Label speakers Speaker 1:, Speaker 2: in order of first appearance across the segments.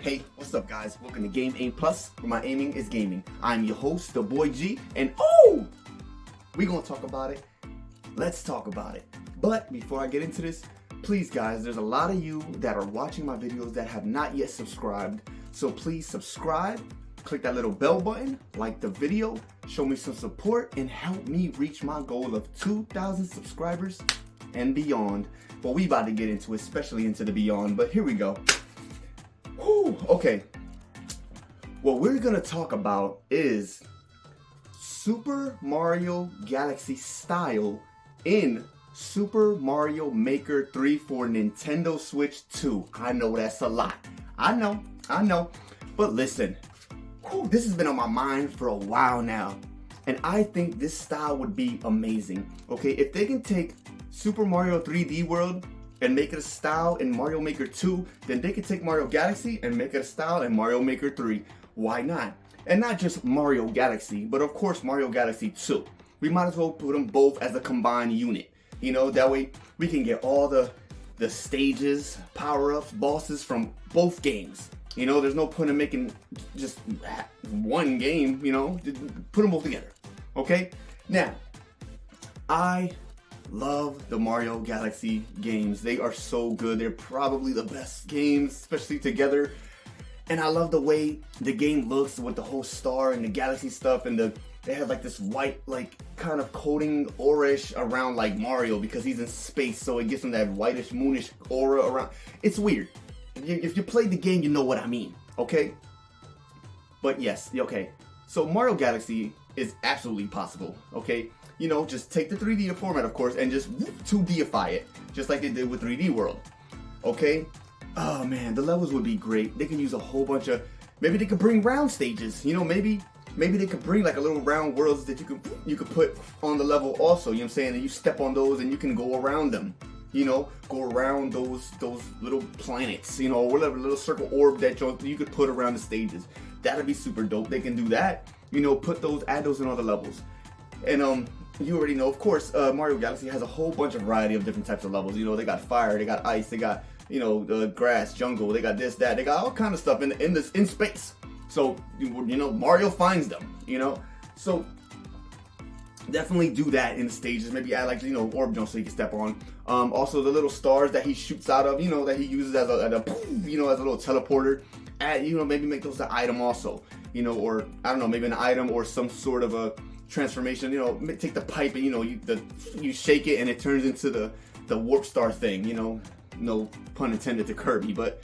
Speaker 1: Hey, what's up guys? Welcome to GameAimPlus, where my aiming is gaming. I'm your host, the boy G, and oh! We gonna talk about it. Let's talk about it. But before I get into this, please guys, there's a lot of you that are watching my videos that have not yet subscribed. So please subscribe, click that little bell button, like the video, show me some support, and help me reach my goal of 2,000 subscribers and beyond. Well, we about to get into it, especially into the beyond, but here we go. Whew, okay. What we're gonna talk about is Super Mario Galaxy style in Super Mario Maker 3 for Nintendo Switch 2. I know that's a lot. I know. But listen, this has been on my mind for a while now. And I think this style would be amazing. Okay, if they can take Super Mario 3D World and make it a style in Mario Maker 2, then they can take Mario Galaxy and make it a style in Mario Maker 3. Why not? And not just Mario Galaxy, but of course Mario Galaxy 2. We might as well put them both as a combined unit. You know, that way we can get all the stages, power-ups, bosses from both games. You know, there's no point in making just one game, you know, put them both together. Okay? Now, I love the Mario Galaxy games. They are so good. They're probably the best games, especially together. And I love the way the game looks with the whole star and the galaxy stuff, and they have like this white, like kind of coating aurish around like Mario because he's in space, so it gives him that whitish, moonish aura around. It's weird. If you played the game, you know what I mean, okay? But yes, okay. So Mario Galaxy is absolutely possible, okay? You know, just take the 3D format, of course, and just 2Dify it, just like they did with 3D World, okay? Oh man, the levels would be great. They can use a whole bunch of, maybe they could bring round stages, you know, maybe they could bring like a little round worlds that you could put on the level also, you know what I'm saying? And you step on those and you can go around them, you know, go around those little planets, you know, whatever little circle orb that you could put around the stages. That'd be super dope. They can do that, you know, add those in all the levels. And you already know, of course, Mario Galaxy has a whole bunch of variety of different types of levels. You know, they got fire, they got ice, they got, you know, grass, jungle, they got this, that, they got all kind of stuff in space. So, you know, Mario finds them, you know. So, definitely do that in the stages. Maybe add like, you know, orb jump so you can step on. Also, the little stars that he shoots out of, you know, that he uses as a you know, as a little teleporter. Add, you know, maybe make those an item also, you know, or I don't know, maybe an item or some sort of a transformation. You know, take the pipe and, you know, you shake it and it turns into the warp star thing, you know. No pun intended to Kirby, but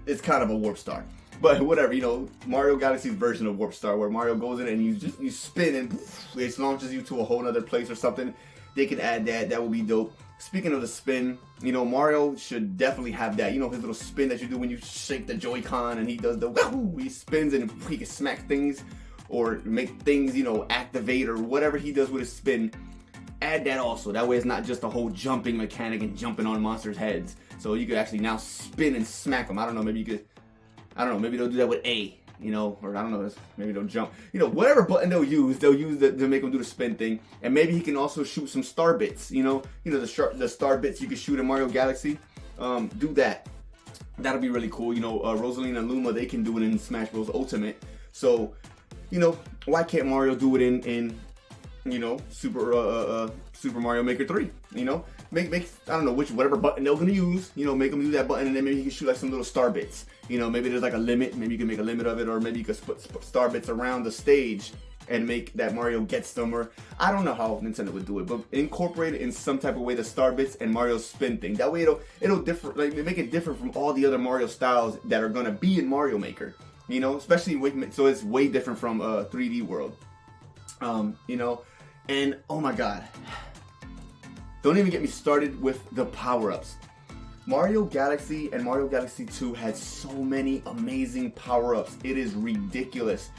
Speaker 1: it's kind of a warp star. But whatever, you know, Mario Galaxy's version of warp star, where Mario goes in and you spin and it launches you to a whole other place or something. They can add that. That would be dope. Speaking of the spin, you know, Mario should definitely have that. You know, his little spin that you do when you shake the Joy-Con and he does the wahoo, he spins and he can smack things or make things, you know, activate or whatever he does with his spin. Add that also. That way it's not just a whole jumping mechanic and jumping on monsters' heads. So you could actually now spin and smack them. I don't know, maybe they'll do that with A, you know, or I don't know, maybe they'll jump. You know, whatever button they'll use to make them do the spin thing. And maybe he can also shoot some star bits, you know, the star bits you can shoot in Mario Galaxy. Do that. That'll be really cool. You know, Rosalina and Luma, they can do it in Smash Bros. Ultimate. So, you know, why can't Mario do it in you know, Super Mario Maker 3, you know? Make I don't know whatever button they're gonna use, you know, make them do that button and then maybe you can shoot like some little star bits. You know, maybe there's like a limit, maybe you can make a limit of it, or maybe you could put star bits around the stage and make that Mario gets them, or I don't know how Nintendo would do it, but incorporate it in some type of way, the star bits and Mario's spin thing. That way it'll differ, like make it different from all the other Mario styles that are gonna be in Mario Maker. You know, especially so it's way different from 3D World. You know, and oh my god. Don't even get me started with the power-ups. Mario Galaxy and Mario Galaxy 2 had so many amazing power-ups. It is ridiculous.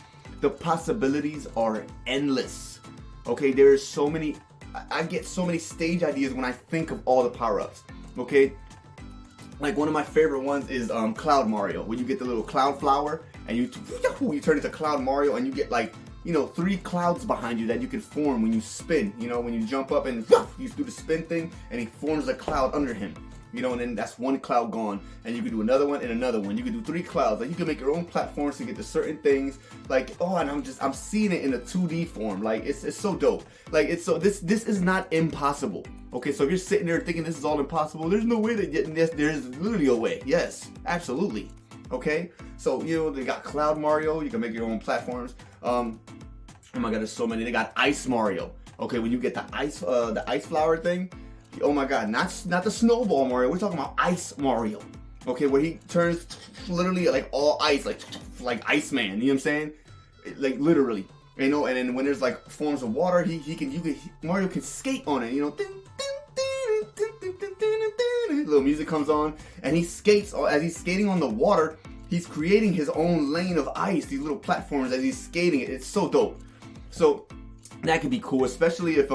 Speaker 1: The possibilities are endless. Okay, there's so many, I get so many stage ideas when I think of all the power-ups. Okay, like one of my favorite ones is Cloud Mario, when you get the little cloud flower and you turn into Cloud Mario and you get like, you know, 3 clouds behind you that you can form when you spin. You know, when you jump up and you do the spin thing and he forms a cloud under him. you know, and then that's one cloud gone, and you can do another one and another one. You can do 3 clouds. Like, you can make your own platforms to get to certain things. Like, oh, and I'm seeing it in a 2D form. Like, it's so dope. Like, it's so this is not impossible. Okay, so if you're sitting there thinking this is all impossible, there's no way that there's literally a way. Yes, absolutely. Okay, so you know, they got Cloud Mario. You can make your own platforms. Oh my God, there's so many. They got Ice Mario. Okay, when you get the ice flower thing, oh my God, not the snowball Mario. We're talking about Ice Mario. Okay, where he turns literally like all ice, like Iceman. You know what I'm saying? Like literally, you know. And then when there's like forms of water, Mario can skate on it. You know, little music comes on, and he skates. As he's skating on the water, he's creating his own lane of ice. These little platforms as he's skating it. It's so dope. So that could be cool, especially if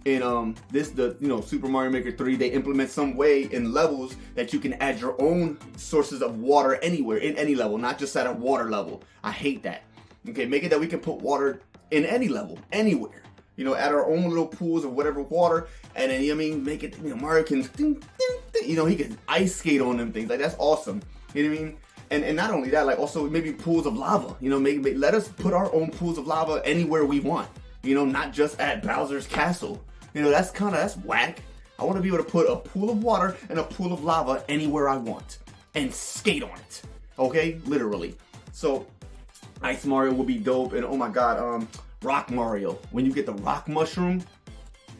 Speaker 1: in Super Mario Maker 3, they implement some way in levels that you can add your own sources of water anywhere, in any level, not just at a water level. I hate that. Okay, make it that we can put water in any level, anywhere. You know, add our own little pools of whatever water, and then, make it, Mario can, he can ice skate on them things. Like, that's awesome. You know what I mean? And not only that, like, also maybe pools of lava. You know, let us put our own pools of lava anywhere we want. You know, not just at Bowser's Castle. You know, that's whack. I want to be able to put a pool of water and a pool of lava anywhere I want and skate on it. Okay, literally. So, Ice Mario will be dope, and oh my God, Rock Mario. When you get the rock mushroom,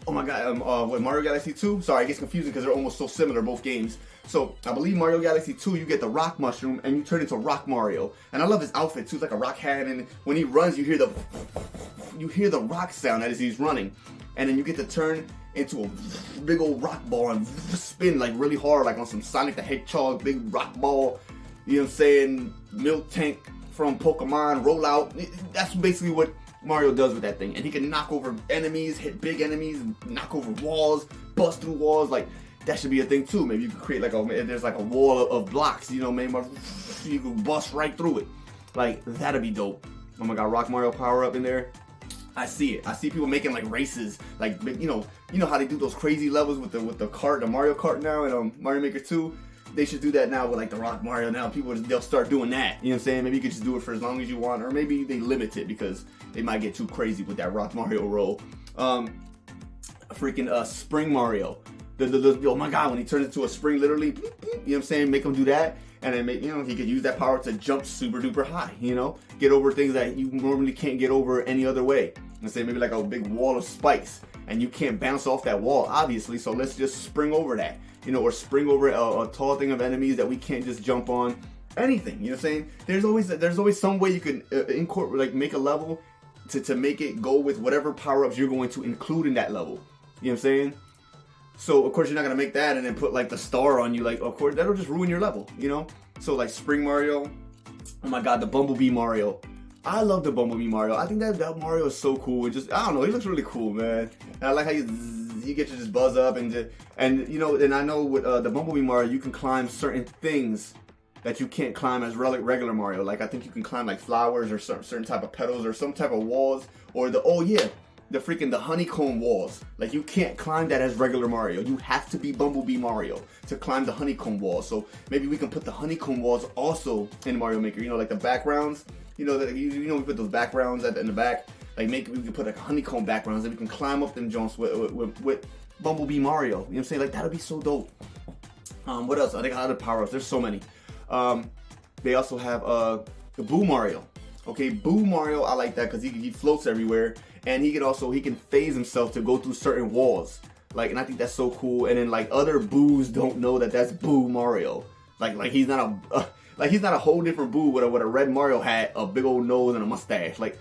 Speaker 1: oh my God, with Mario Galaxy 2. Sorry, it gets confusing because they're almost so similar, both games. So I believe Mario Galaxy 2, you get the rock mushroom and you turn into Rock Mario. And I love his outfit too. It's like a rock hat, and when he runs, you hear the rock sound as he's running. And then you get to turn into a big old rock ball and spin like really hard, like on some Sonic the Hedgehog big rock ball. You know what I'm saying? Milk Tank from Pokemon roll out. That's basically what Mario does with that thing. And he can knock over enemies, hit big enemies, knock over walls, bust through walls. Like, that should be a thing too. Maybe you could create there's like a wall of blocks, you know, maybe you can bust right through it. Like, that'd be dope. Oh my God, Rock Mario power up in there. I see it. I see people making like races, like, you know how they do those crazy levels with the cart, the Mario Kart now in Mario Maker 2. They should do that now with like the Rock Mario now. They'll start doing that. You know what I'm saying? Maybe you could just do it for as long as you want, or maybe they limit it because they might get too crazy with that Rock Mario roll. Spring Mario. Oh my God, when he turns into a spring, literally, you know what I'm saying? Make him do that, and then he could use that power to jump super duper high. You know, get over things that you normally can't get over any other way. Let's say maybe like a big wall of spikes, and you can't bounce off that wall, obviously. So let's just spring over that, you know, or spring over a tall thing of enemies that we can't just jump on. Anything, you know what I'm saying? There's always some way you can incorporate, like, make a level to make it go with whatever power-ups you're going to include in that level. You know what I'm saying? So, of course, you're not going to make that and then put, like, the star on you. Like, of course, that'll just ruin your level, you know? So, like, Spring Mario. Oh, my God, the Bumblebee Mario. I love the Bumblebee Mario. I think that Mario is so cool. It just, I don't know, he looks really cool, man. And I like how you get to just buzz up and you know, and I know with the Bumblebee Mario, you can climb certain things that you can't climb as regular Mario. Like, I think you can climb, like, flowers or certain type of petals or some type of walls, or the honeycomb walls. Like, you can't climb that as regular Mario. You have to be Bumblebee Mario to climb the honeycomb walls. So maybe we can put the honeycomb walls also in Mario Maker. You know, like the backgrounds. You know that we put those backgrounds in the back. Like, we can put like honeycomb backgrounds and we can climb up them jumps with Bumblebee Mario. You know what I'm saying? Like, that'd be so dope. What else? I think other power-ups. There's so many. They also have the Boo Mario. Okay, Boo Mario, I like that because he floats everywhere, and he can phase himself to go through certain walls. Like, and I think that's so cool. And then, like, other Boos don't know that that's Boo Mario. Like he's not a whole different Boo with a red Mario hat, a big old nose, and a mustache. Like,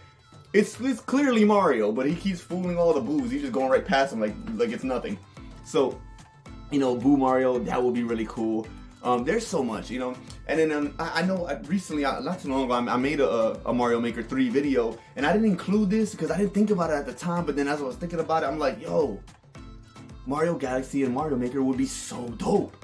Speaker 1: it's clearly Mario, but he keeps fooling all the Boos. He's just going right past him like it's nothing. So, you know, Boo Mario, that would be really cool. There's so much, you know. And then I know recently, not too long ago, I made a Mario Maker 3 video, and I didn't include this because I didn't think about it at the time. But then as I was thinking about it, I'm like, yo, Mario Galaxy and Mario Maker would be so dope.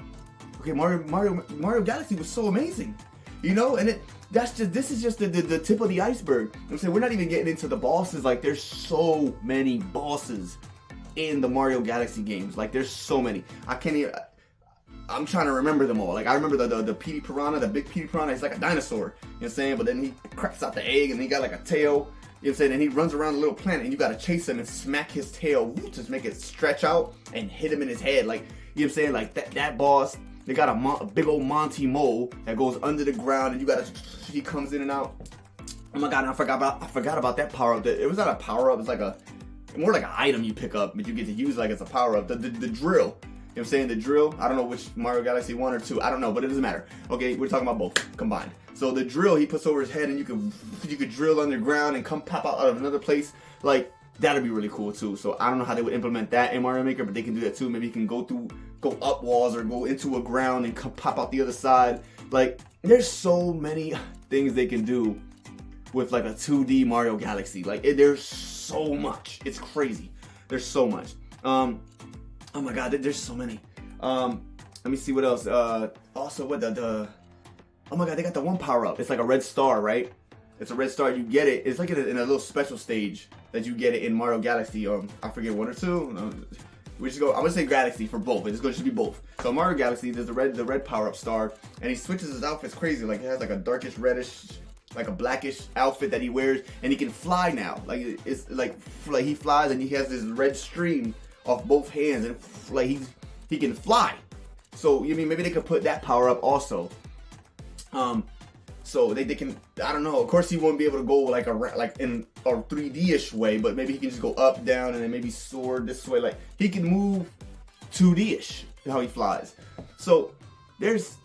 Speaker 1: Okay, Mario Galaxy was so amazing, you know. And this is just the tip of the iceberg. You know what I'm saying, we're not even getting into the bosses. Like, there's so many bosses in the Mario Galaxy games. Like, there's so many. I can't even. I'm trying to remember them all. Like I remember the PD Piranha, the big PD Piranha. It's like a dinosaur. You know what I'm saying? But then he cracks out the egg and he got like a tail. You know what I'm saying? And he runs around the little planet and you gotta chase him and smack his tail, just make it stretch out and hit him in his head. Like, you know what I'm saying? Like that boss, they got a big old Monty mole that goes under the ground and you gotta, he comes in and out. Oh my god, and I forgot about that power up. It was not a power up, it's like more like an item you pick up, but you get to use like it's a power up. The drill. You know what I'm saying? The drill, I don't know which Mario Galaxy 1 or 2, I don't know, but it doesn't matter. Okay, we're talking about both combined. So the drill he puts over his head and you could drill underground and come pop out of another place. Like, that'd be really cool too. So I don't know how they would implement that in Mario Maker, but they can do that too. Maybe you can go up walls or go into a ground and come pop out the other side. Like, there's so many things they can do with like a 2D Mario Galaxy. Like, there's so much. It's crazy. There's so much. Oh my god, there's so many. Let me see what else. Also, what oh my god, they got the one power up. It's like a red star, right? It's a red star. You get it. It's like in a little special stage that you get it in Mario Galaxy. I forget 1 or 2. No, we just go. I'm gonna say Galaxy for both. It's gonna just be both. So Mario Galaxy, there's the red power up star, and he switches his outfits crazy. Like it has like a darkish reddish, like a blackish outfit that he wears, and he can fly now. Like it's like he flies, and he has this red stream off both hands, and like he can fly. So you mean maybe they could put that power up also. So they can, I don't know. Of course he won't be able to go like in a 3D-ish way, but maybe he can just go up, down, and then maybe soar this way. Like he can move 2D-ish how he flies. So there's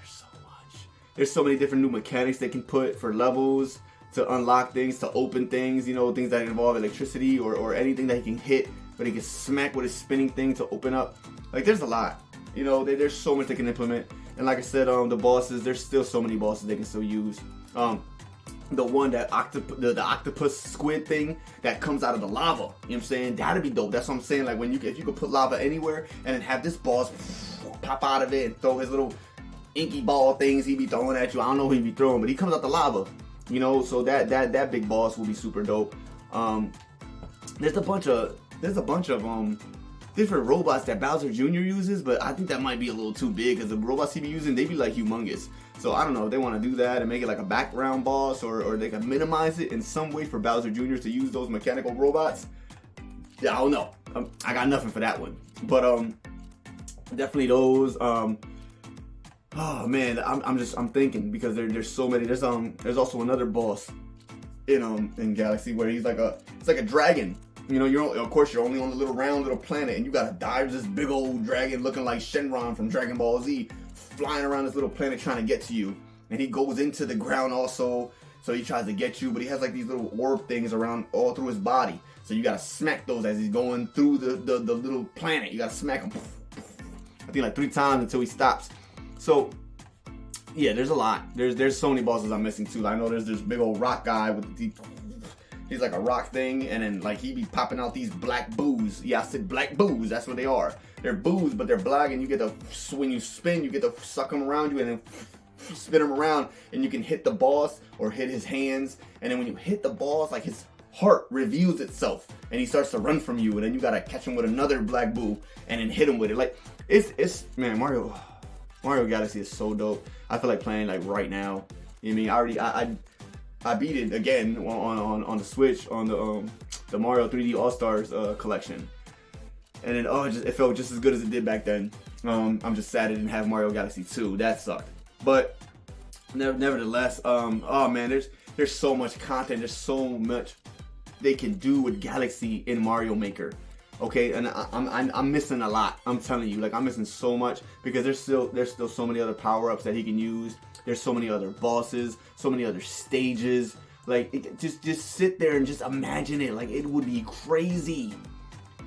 Speaker 1: so much. There's so many different new mechanics they can put for levels to unlock things, to open things. You know, things that involve electricity or anything that he can hit, but he can smack with his spinning thing to open up. Like there's a lot. You know, there's so much they can implement. And like I said, the bosses, there's still so many bosses they can still use. The one that the octopus squid thing that comes out of the lava. You know what I'm saying? That'd be dope. That's what I'm saying. Like if you could put lava anywhere and then have this boss pop out of it and throw his little inky ball things he be throwing at you. I don't know who he be throwing, but he comes out the lava. You know, so that big boss will be super dope. There's a bunch of different robots that Bowser Jr. uses, but I think that might be a little too big because the robots he be using, they be like humongous. So I don't know if they want to do that and make it like a background boss, or they can minimize it in some way for Bowser Jr. to use those mechanical robots. Yeah, I don't know. I got nothing for that one. But definitely those. Oh man, I'm thinking because there's so many. There's also another boss in Galaxy where he's like it's like a dragon. You know, of course you're only on the little planet, and you gotta dive this big old dragon looking like Shenron from Dragon Ball Z, flying around this little planet trying to get to you. And he goes into the ground also, so he tries to get you, but he has like these little orb things around all through his body. So you gotta smack those as he's going through the little planet. You gotta smack him, I think like 3 times until he stops. So yeah, there's a lot. There's so many bosses I'm missing too. I know there's this big old rock guy with he's like a rock thing, and then like he be popping out these black boos. Yeah, I said black boos. That's what they are. They're boos, but they're black, and you get to, when you spin, you get to suck them around you and then spin them around, and you can hit the boss or hit his hands. And then when you hit the boss, like his heart reveals itself, and he starts to run from you, and then you gotta catch him with another black boo and then hit him with it. Like it's man, Mario Galaxy is so dope. I feel like playing like right now. You know what I mean? I beat it again on the Switch on the Mario 3D All Stars collection, and then it felt just as good as it did back then. I'm just sad I didn't have Mario Galaxy 2. That sucked. But nevertheless, oh man, there's so much content. There's so much they can do with Galaxy in Mario Maker. Okay, and I'm missing a lot. I'm telling you, like I'm missing so much because there's still so many other power-ups that he can use. There's so many other bosses, so many other stages. Like just sit there and just imagine it. Like it would be crazy.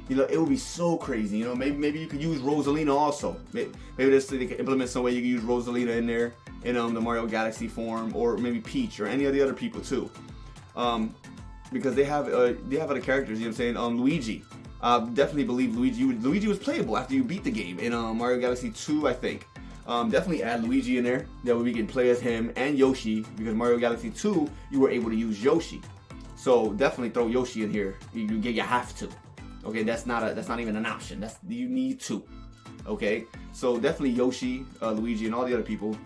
Speaker 1: You know, it would be so crazy. You know, maybe you could use Rosalina also. Maybe they could implement some way you could use Rosalina in there in the Mario Galaxy form, or maybe Peach or any of the other people too. Because they have other characters. You know what I'm saying? Luigi. Definitely believe Luigi was playable after you beat the game in Mario Galaxy 2, I think. Definitely add Luigi in there. That way we can play as him and Yoshi, because Mario Galaxy 2 you were able to use Yoshi. So definitely throw Yoshi in here. You have to. Okay, that's not even an option. You need to. Okay, so definitely Yoshi, Luigi, and all the other people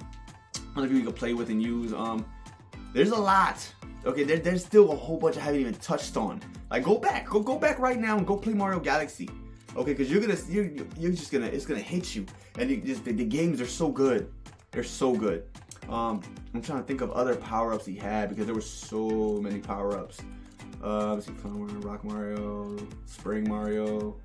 Speaker 1: you can play with and use. There's a lot. Okay, there's still a whole bunch I haven't even touched on. Like, go back right now and go play Mario Galaxy. Okay, because you're just gonna, it's gonna hit you, and the games are so good. They're so good. I'm trying to think of other power-ups he had, because there were so many power-ups. Let's see, Clown Mario, Rock Mario, Spring Mario.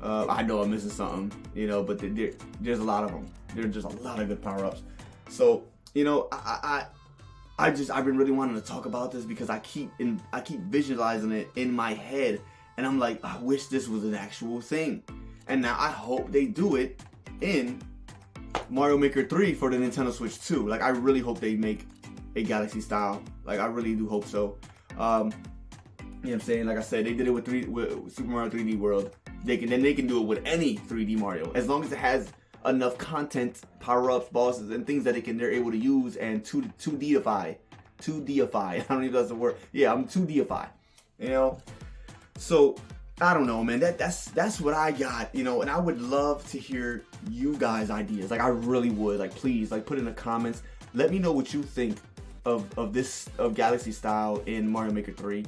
Speaker 1: I know I'm missing something, you know, but there's a lot of them. There's just a lot of good power-ups. So, you know, I've been really wanting to talk about this, because I keep visualizing it in my head, and I'm like, I wish this was an actual thing. And now I hope they do it in Mario Maker 3 for the Nintendo Switch 2. Like, I really hope they make a Galaxy style. Like, I really do hope so. You know what I'm saying? Like I said, they did it with Super Mario 3D World. They can do it with any 3D Mario, as long as it has enough content, power-ups, bosses, and things that they're able to use and 2Dify. 2Dify. I don't know if that's the word. Yeah, I'm 2Dify. You know? So, I don't know, man. That's what I got, you know, and I would love to hear you guys' ideas. Like, I really would. Like, please, like, put in the comments. Let me know what you think of Galaxy style in Mario Maker 3.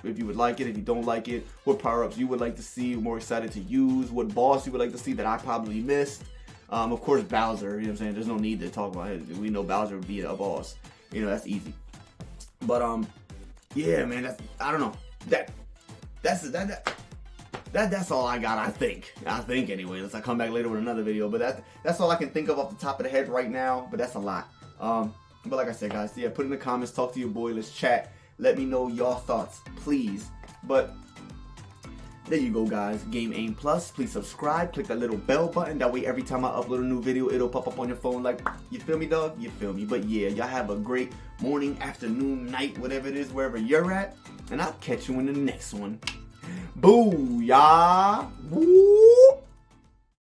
Speaker 1: If you would like it, if you don't like it, what power-ups you would like to see, more excited to use, what boss you would like to see that I probably missed. Of course, Bowser, you know what I'm saying? There's no need to talk about it. We know Bowser would be a boss. You know, that's easy. But, yeah, man, I don't know. That's all I got, I think. Anyway, unless I come back later with another video. But that's all I can think of off the top of the head right now. But that's a lot. But like I said, guys, yeah, put in the comments, talk to your boy, let's chat. Let me know your thoughts, please. But there you go, guys. GameAimPlus. Please subscribe. Click that little bell button. That way, every time I upload a new video, it'll pop up on your phone. Like, you feel me, dog? You feel me? But yeah, y'all have a great morning, afternoon, night, whatever it is, wherever you're at. And I'll catch you in the next one. Booyah! Woo!